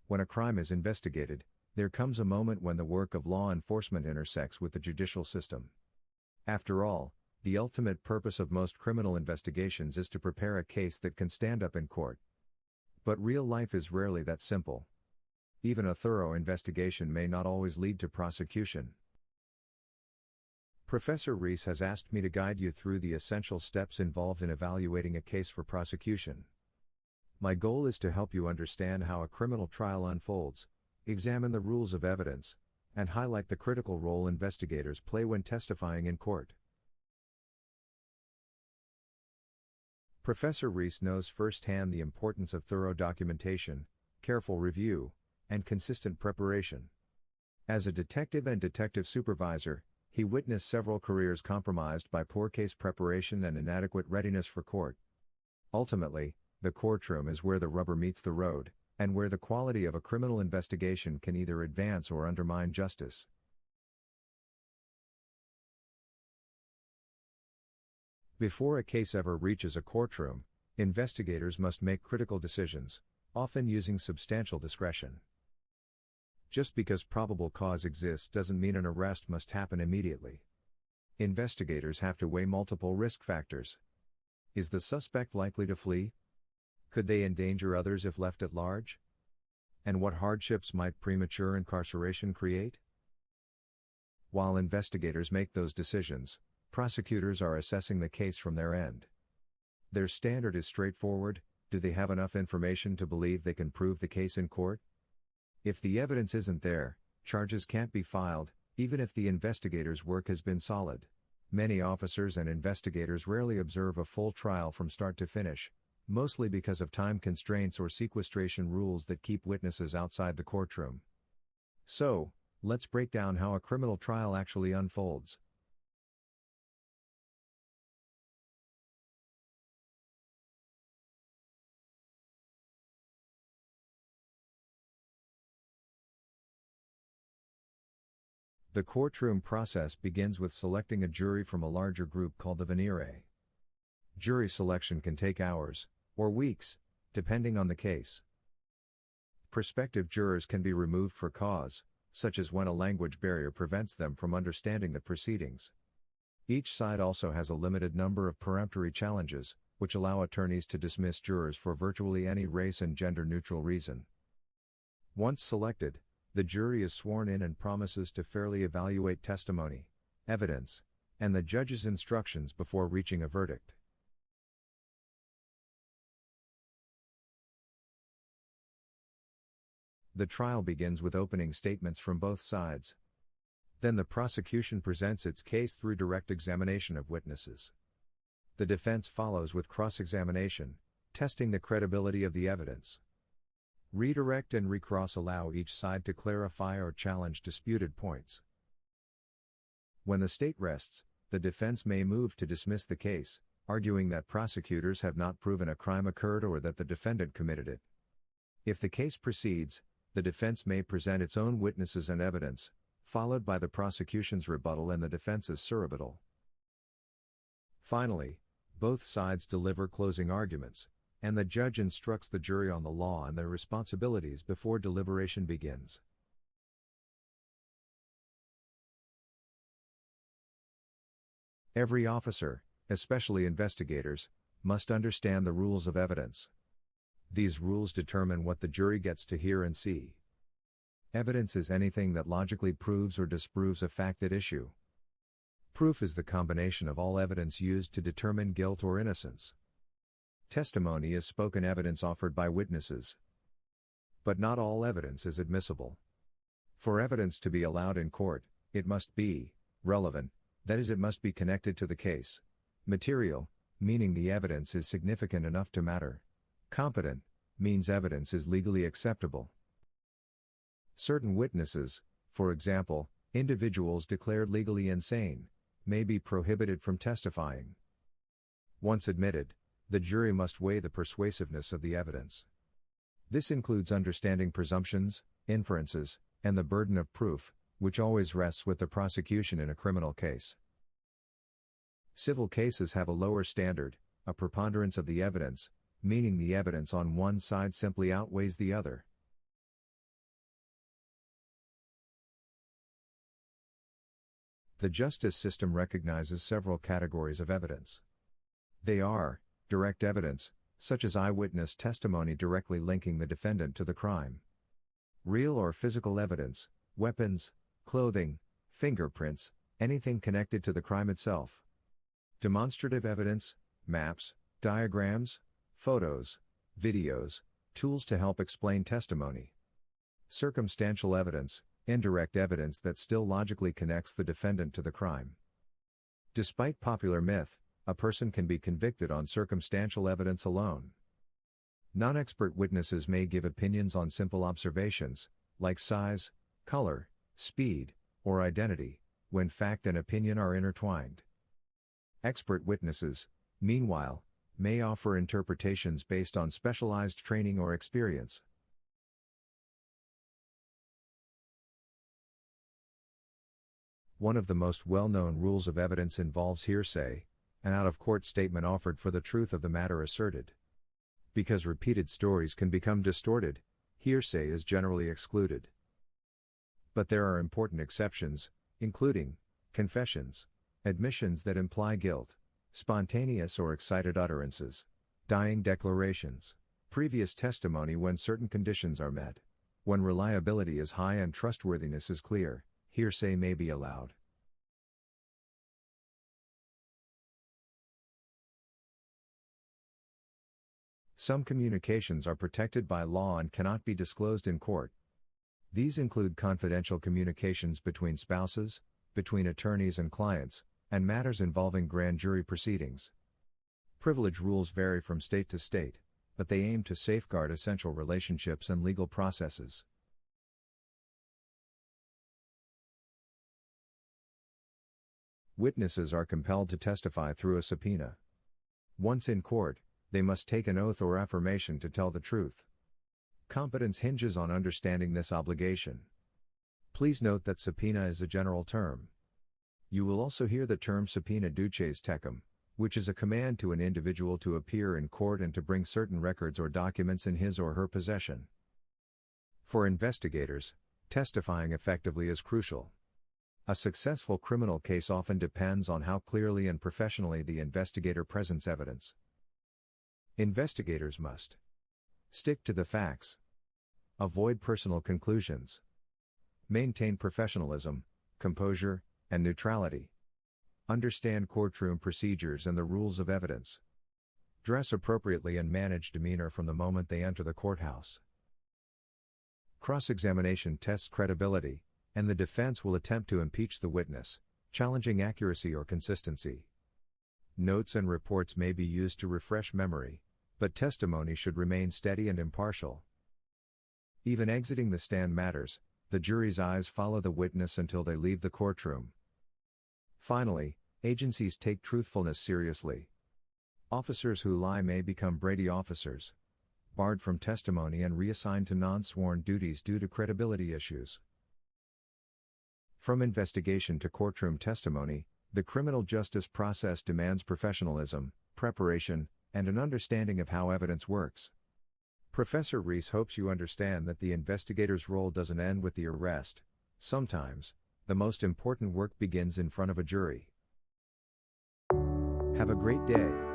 When a crime is investigated, there comes a moment when the work of law enforcement intersects with the judicial system. After all, the ultimate purpose of most criminal investigations is to prepare a case that can stand up in court. But real life is rarely that simple. Even a thorough investigation may not always lead to prosecution. Professor Reese has asked me to guide you through the essential steps involved in evaluating a case for prosecution. My goal is to help you understand how a criminal trial unfolds, examine the rules of evidence, and highlight the critical role investigators play when testifying in court. Professor Reese knows firsthand the importance of thorough documentation, careful review, and consistent preparation. As a detective and detective supervisor, he witnessed several careers compromised by poor case preparation and inadequate readiness for court. Ultimately, the courtroom is where the rubber meets the road, and where the quality of a criminal investigation can either advance or undermine justice. Before a case ever reaches a courtroom, investigators must make critical decisions, often using substantial discretion. Just because probable cause exists doesn't mean an arrest must happen immediately. Investigators have to weigh multiple risk factors. Is the suspect likely to flee? Could they endanger others if left at large? And what hardships might premature incarceration create? While investigators make those decisions, prosecutors are assessing the case from their end. Their standard is straightforward: do they have enough information to believe they can prove the case in court? If the evidence isn't there, charges can't be filed, even if the investigator's work has been solid. Many officers and investigators rarely observe a full trial from start to finish, mostly because of time constraints or sequestration rules that keep witnesses outside the courtroom. So, let's break down how a criminal trial actually unfolds. The courtroom process begins with selecting a jury from a larger group called the venire. Jury selection can take hours, or weeks, depending on the case. Prospective jurors can be removed for cause, such as when a language barrier prevents them from understanding the proceedings. Each side also has a limited number of peremptory challenges, which allow attorneys to dismiss jurors for virtually any race and gender-neutral reason. Once selected, the jury is sworn in and promises to fairly evaluate testimony, evidence, and the judge's instructions before reaching a verdict. The trial begins with opening statements from both sides. Then the prosecution presents its case through direct examination of witnesses. The defense follows with cross-examination, testing the credibility of the evidence. Redirect and recross allow each side to clarify or challenge disputed points. When the state rests, the defense may move to dismiss the case, arguing that prosecutors have not proven a crime occurred or that the defendant committed it. If the case proceeds, the defense may present its own witnesses and evidence, followed by the prosecution's rebuttal and the defense's surrebuttal. Finally, both sides deliver closing arguments, and the judge instructs the jury on the law and their responsibilities before deliberation begins. Every officer, especially investigators, must understand the rules of evidence. These rules determine what the jury gets to hear and see. Evidence is anything that logically proves or disproves a fact at issue. Proof is the combination of all evidence used to determine guilt or innocence. Testimony is spoken evidence offered by witnesses. But not all evidence is admissible. For evidence to be allowed in court, it must be relevant, that is, it must be connected to the case. Material, meaning the evidence is significant enough to matter. Competent, means evidence is legally acceptable. Certain witnesses, for example, individuals declared legally insane, may be prohibited from testifying. Once admitted, the jury must weigh the persuasiveness of the evidence. This includes understanding presumptions, inferences, and the burden of proof, which always rests with the prosecution in a criminal case. Civil cases have a lower standard, a preponderance of the evidence, meaning the evidence on one side simply outweighs the other. The justice system recognizes several categories of evidence. They are direct evidence, such as eyewitness testimony directly linking the defendant to the crime. Real or physical evidence, weapons, clothing, fingerprints, anything connected to the crime itself. Demonstrative evidence, maps, diagrams, photos, videos, tools to help explain testimony. Circumstantial evidence, indirect evidence that still logically connects the defendant to the crime. Despite popular myth, a person can be convicted on circumstantial evidence alone. Non-expert witnesses may give opinions on simple observations, like size, color, speed, or identity, when fact and opinion are intertwined. Expert witnesses, meanwhile, may offer interpretations based on specialized training or experience. One of the most well-known rules of evidence involves hearsay, an out-of-court statement offered for the truth of the matter asserted. Because repeated stories can become distorted, hearsay is generally excluded. But there are important exceptions, including confessions, admissions that imply guilt, spontaneous or excited utterances, dying declarations, previous testimony when certain conditions are met. When reliability is high and trustworthiness is clear, hearsay may be allowed. Some communications are protected by law and cannot be disclosed in court. These include confidential communications between spouses, between attorneys and clients, and matters involving grand jury proceedings. Privilege rules vary from state to state, but they aim to safeguard essential relationships and legal processes. Witnesses are compelled to testify through a subpoena. Once in court, they must take an oath or affirmation to tell the truth. Competence hinges on understanding this obligation. Please note that subpoena is a general term. You will also hear the term subpoena duces tecum, which is a command to an individual to appear in court and to bring certain records or documents in his or her possession. For investigators, testifying effectively is crucial. A successful criminal case often depends on how clearly and professionally the investigator presents evidence. Investigators must stick to the facts, avoid personal conclusions, maintain professionalism, composure, and neutrality, understand courtroom procedures and the rules of evidence, dress appropriately and manage demeanor from the moment they enter the courthouse. Cross-examination tests credibility, and the defense will attempt to impeach the witness, challenging accuracy or consistency. Notes and reports may be used to refresh memory, but testimony should remain steady and impartial. Even exiting the stand matters, the jury's eyes follow the witness until they leave the courtroom. Finally, agencies take truthfulness seriously. Officers who lie may become Brady officers, barred from testimony and reassigned to non-sworn duties due to credibility issues. From investigation to courtroom testimony, the criminal justice process demands professionalism, preparation, and an understanding of how evidence works. Professor Reese hopes you understand that the investigator's role doesn't end with the arrest. Sometimes, the most important work begins in front of a jury. Have a great day.